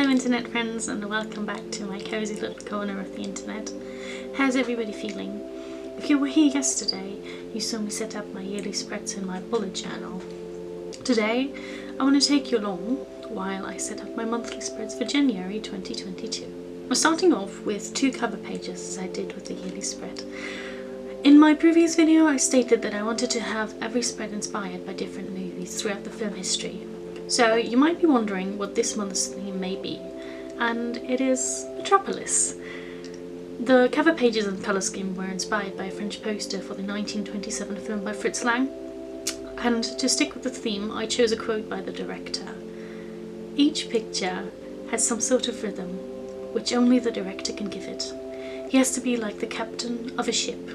Hello internet friends, and welcome back to my cozy little corner of the internet. How's everybody feeling? If you were here yesterday, you saw me set up my yearly spreads in my bullet journal. Today, I want to take you along while I set up my monthly spreads for January 2022. We're starting off with 2 cover pages as I did with the yearly spread. In my previous video, I stated that I wanted to have every spread inspired by different movies throughout the film history. So you might be wondering what this month's theme may be, and it is Metropolis. The cover pages and colour scheme were inspired by a French poster for the 1927 film by Fritz Lang, and to stick with the theme I chose a quote by the director. Each picture has some sort of rhythm, which only the director can give it. He has to be like the captain of a ship.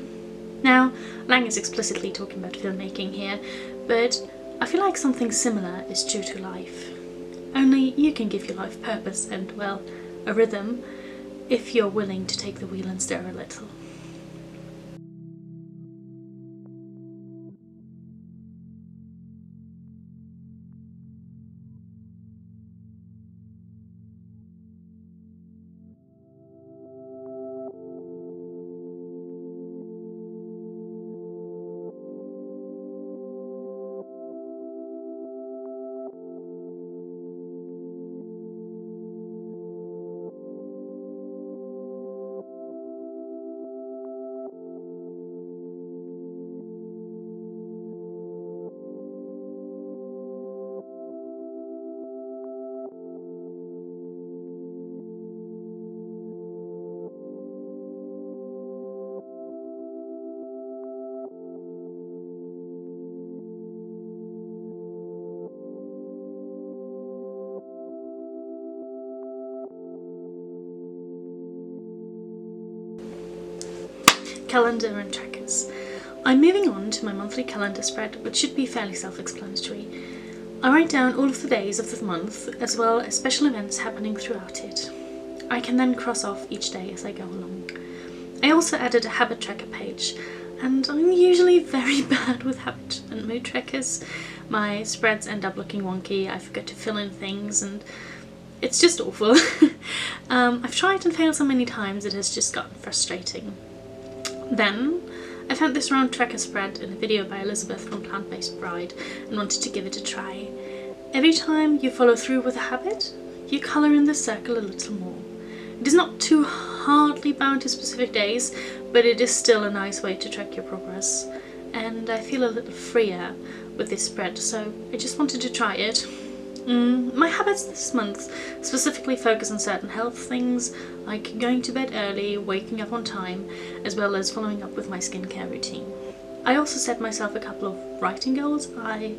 Now, Lang is explicitly talking about filmmaking here, but I feel like something similar is true to life. Only you can give your life purpose and, well, a rhythm, if you're willing to take the wheel and stir a little. Calendar and trackers. I'm moving on to my monthly calendar spread, which should be fairly self-explanatory. I write down all of the days of the month, as well as special events happening throughout it. I can then cross off each day as I go along. I also added a habit tracker page, and I'm usually very bad with habit and mood trackers. My spreads end up looking wonky, I forget to fill in things, and it's just awful. I've tried and failed so many times it has just gotten frustrating. Then, I found this round tracker spread in a video by Elizabeth from Plant-Based Bride and wanted to give it a try. Every time you follow through with a habit, you colour in the circle a little more. It is not too hardly bound to specific days, but it is still a nice way to track your progress. And I feel a little freer with this spread, so I just wanted to try it. My habits this month specifically focus on certain health things, like going to bed early, waking up on time, as well as following up with my skincare routine. I also set myself a couple of writing goals. I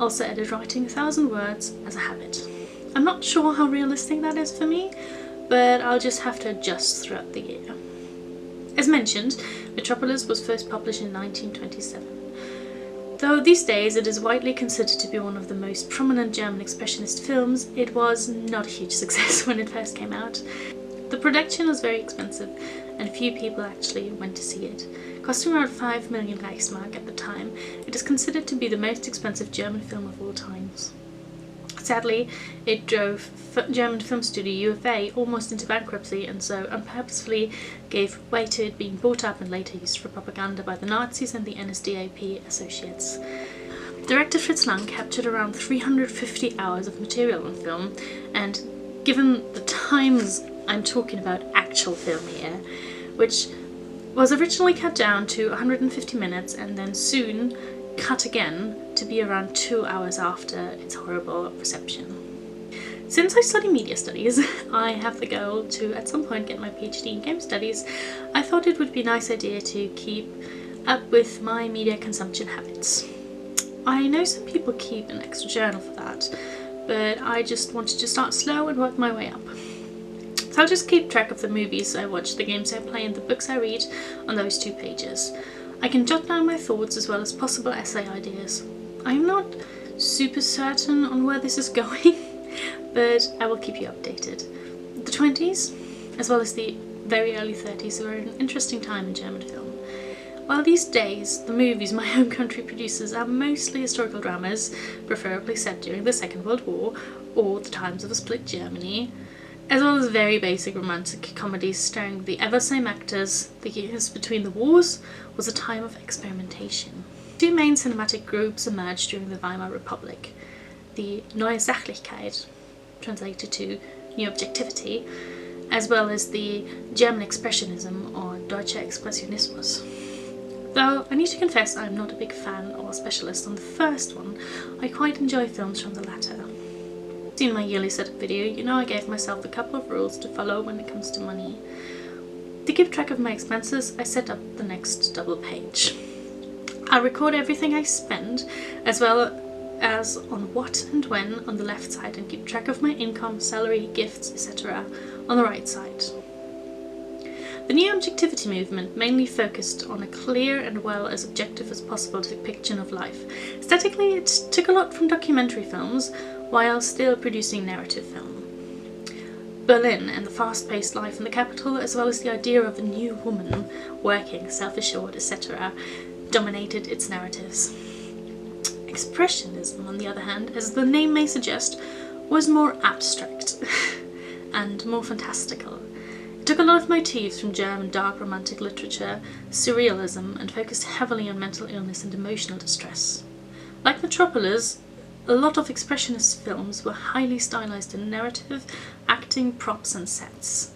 also added writing 1,000 words as a habit. I'm not sure how realistic that is for me, but I'll just have to adjust throughout the year. As mentioned, Metropolis was first published in 1927. Though these days it is widely considered to be one of the most prominent German expressionist films, it was not a huge success when it first came out. The production was very expensive, and few people actually went to see it. Costing around 5 million Reichsmark at the time, it is considered to be the most expensive German film of all times. Sadly, it drove German film studio UFA almost into bankruptcy, and so unpurposefully gave way to it being bought up and later used for propaganda by the Nazis and the NSDAP associates. Director Fritz Lang captured around 350 hours of material on film, and given the times I'm talking about actual film here, which was originally cut down to 150 minutes and then soon cut again to be around 2 hours after its horrible reception. Since I study media studies, I have the goal to at some point get my PhD in game studies. I thought it would be a nice idea to keep up with my media consumption habits. I know some people keep an extra journal for that, but I just wanted to start slow and work my way up. So I'll just keep track of the movies I watch, the games I play, and the books I read on those 2 pages. I can jot down my thoughts as well as possible essay ideas. I'm not super certain on where this is going, but I will keep you updated. The 20s, as well as the very early 30s, were an interesting time in German film. While these days, the movies my home country produces are mostly historical dramas, preferably set during the Second World War or the times of a split Germany, as well as very basic romantic comedies starring the ever-same actors. The years between the wars was a time of experimentation. Two main cinematic groups emerged during the Weimar Republic: the Neue Sachlichkeit, translated to New Objectivity, as well as the German Expressionism or Deutscher Expressionismus. Though I need to confess I'm not a big fan or specialist on the first one, I quite enjoy films from the latter. In my yearly setup video, you know I gave myself a couple of rules to follow when it comes to money. To keep track of my expenses, I set up the next double page. I record everything I spend, as well as on what and when on the left side, and keep track of my income, salary, gifts, etc. on the right side. The New Objectivity movement mainly focused on a clear and well as objective as possible depiction of life. Aesthetically, it took a lot from documentary films, while still producing narrative film. Berlin and the fast-paced life in the capital, as well as the idea of a new woman, working, self-assured, etc., dominated its narratives. Expressionism, on the other hand, as the name may suggest, was more abstract and more fantastical. It took a lot of motifs from German dark romantic literature, surrealism, and focused heavily on mental illness and emotional distress. Like Metropolis, a lot of expressionist films were highly stylized in narrative, acting, props, and sets.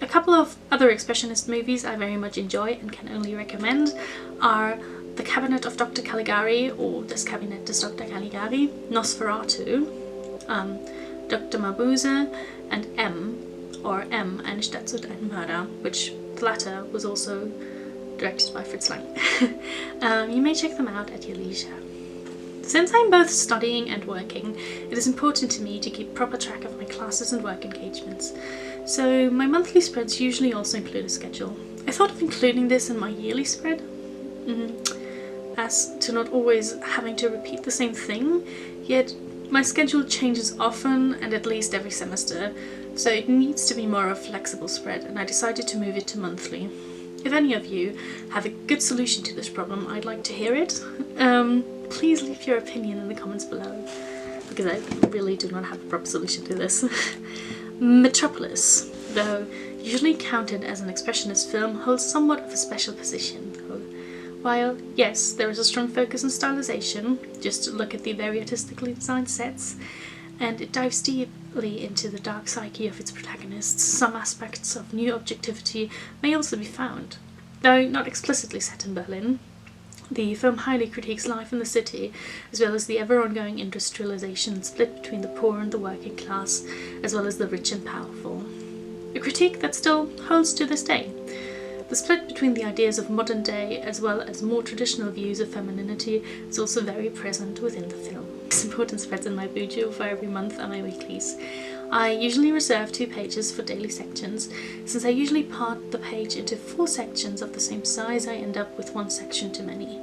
A couple of other expressionist movies I very much enjoy and can only recommend are The Cabinet of Dr. Caligari, or Das Kabinett des Dr. Caligari, Nosferatu, Dr. Mabuse, and M, Eine Stadt und ein Mörder, which the latter was also directed by Fritz Lang. You may check them out at your leisure. Since I'm both studying and working, it is important to me to keep proper track of my classes and work engagements, so my monthly spreads usually also include a schedule. I thought of including this in my yearly spread, as to not always having to repeat the same thing, yet my schedule changes often and at least every semester, so it needs to be more of a flexible spread, and I decided to move it to monthly. If any of you have a good solution to this problem, I'd like to hear it. Please leave your opinion in the comments below, because I really do not have a proper solution to this. Metropolis, though usually counted as an expressionist film, holds somewhat of a special position. While, yes, there is a strong focus on stylization, just look at the very artistically designed sets, and it dives deeply into the dark psyche of its protagonists, some aspects of New Objectivity may also be found. Though not explicitly set in Berlin, the film highly critiques life in the city, as well as the ever-ongoing industrialization and split between the poor and the working class, as well as the rich and powerful. A critique that still holds to this day. The split between the ideas of modern day as well as more traditional views of femininity is also very present within the film. Important spreads in my bujo for every month are my weeklies. I usually reserve 2 pages for daily sections. Since I usually part the page into 4 sections of the same size, I end up with 1 section too many.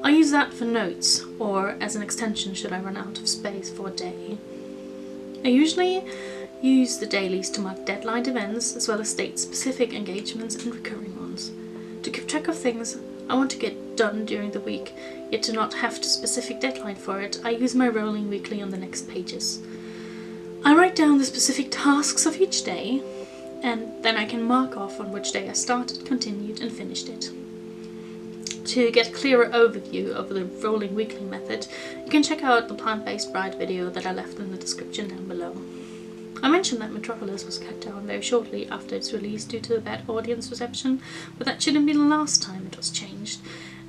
I use that for notes, or as an extension should I run out of space for a day. I usually use the dailies to mark deadline events, as well as state specific engagements and recurring ones. To keep track of things I want to get done during the week, yet to not have a specific deadline for it, I use my rolling weekly on the next pages. I write down the specific tasks of each day, and then I can mark off on which day I started, continued, and finished it. To get a clearer overview of the rolling weekly method, you can check out the plant-based bride video that I left in the description down below. I mentioned that Metropolis was cut down very shortly after its release due to the bad audience reception, but that shouldn't be the last time it was changed,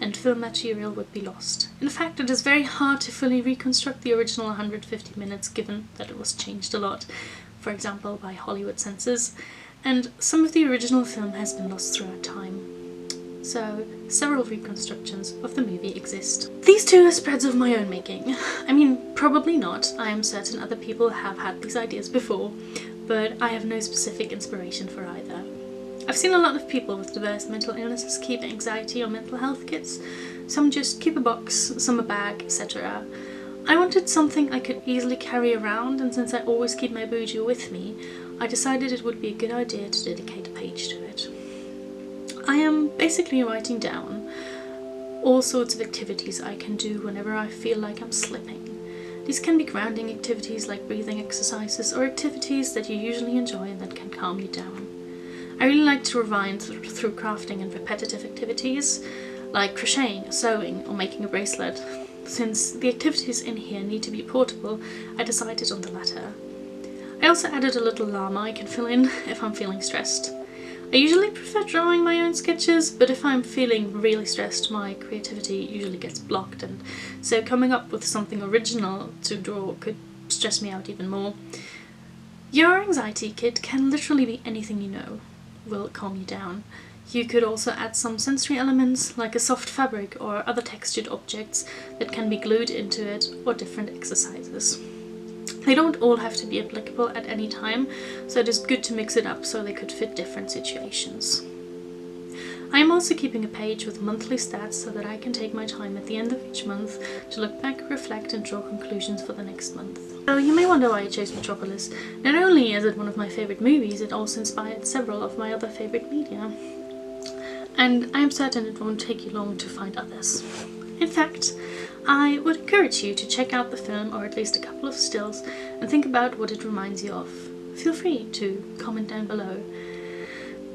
and film material would be lost. In fact, it is very hard to fully reconstruct the original 150 minutes given that it was changed a lot, for example by Hollywood censors, and some of the original film has been lost throughout time. So, several reconstructions of the movie exist. These 2 are spreads of my own making. I mean, probably not. I am certain other people have had these ideas before, but I have no specific inspiration for either. I've seen a lot of people with diverse mental illnesses keep anxiety or mental health kits. Some just keep a box, some a bag, etc. I wanted something I could easily carry around, and since I always keep my bujo with me, I decided it would be a good idea to dedicate a page to it. I am basically writing down all sorts of activities I can do whenever I feel like I'm slipping. These can be grounding activities like breathing exercises or activities that you usually enjoy and that can calm you down. I really like to rewind through crafting and repetitive activities like crocheting, sewing, or making a bracelet. Since the activities in here need to be portable, I decided on the latter. I also added a little llama I can fill in if I'm feeling stressed. I usually prefer drawing my own sketches, but if I'm feeling really stressed, my creativity usually gets blocked, and so coming up with something original to draw could stress me out even more. Your anxiety kit can literally be anything you know will calm you down. You could also add some sensory elements like a soft fabric or other textured objects that can be glued into it, or different exercises. They don't all have to be applicable at any time, so it is good to mix it up so they could fit different situations. I am also keeping a page with monthly stats so that I can take my time at the end of each month to look back, reflect, and draw conclusions for the next month. So you may wonder why I chose Metropolis. Not only is it one of my favourite movies, it also inspired several of my other favourite media. And I am certain it won't take you long to find others. In fact, I would encourage you to check out the film, or at least a couple of stills, and think about what it reminds you of. Feel free to comment down below.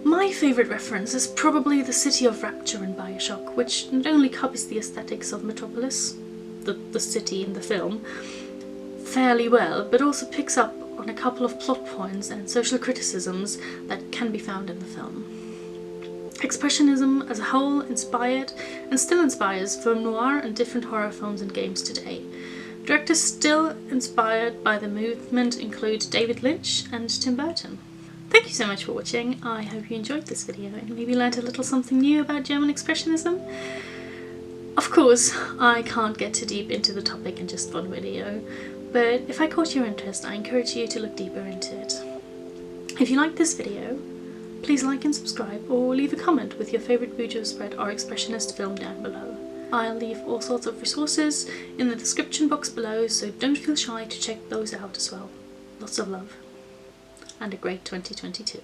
My favourite reference is probably the City of Rapture in Bioshock, which not only copies the aesthetics of Metropolis, the city in the film, fairly well, but also picks up on a couple of plot points and social criticisms that can be found in the film. Expressionism as a whole inspired, and still inspires, film noir and different horror films and games today. Directors still inspired by the movement include David Lynch and Tim Burton. Thank you so much for watching. I hope you enjoyed this video and maybe learned a little something new about German Expressionism. Of course, I can't get too deep into the topic in just one video, but if I caught your interest, I encourage you to look deeper into it. If you liked this video, please like and subscribe, or leave a comment with your favourite Bujo spread or expressionist film down below. I'll leave all sorts of resources in the description box below, so don't feel shy to check those out as well. Lots of love, and a great 2022.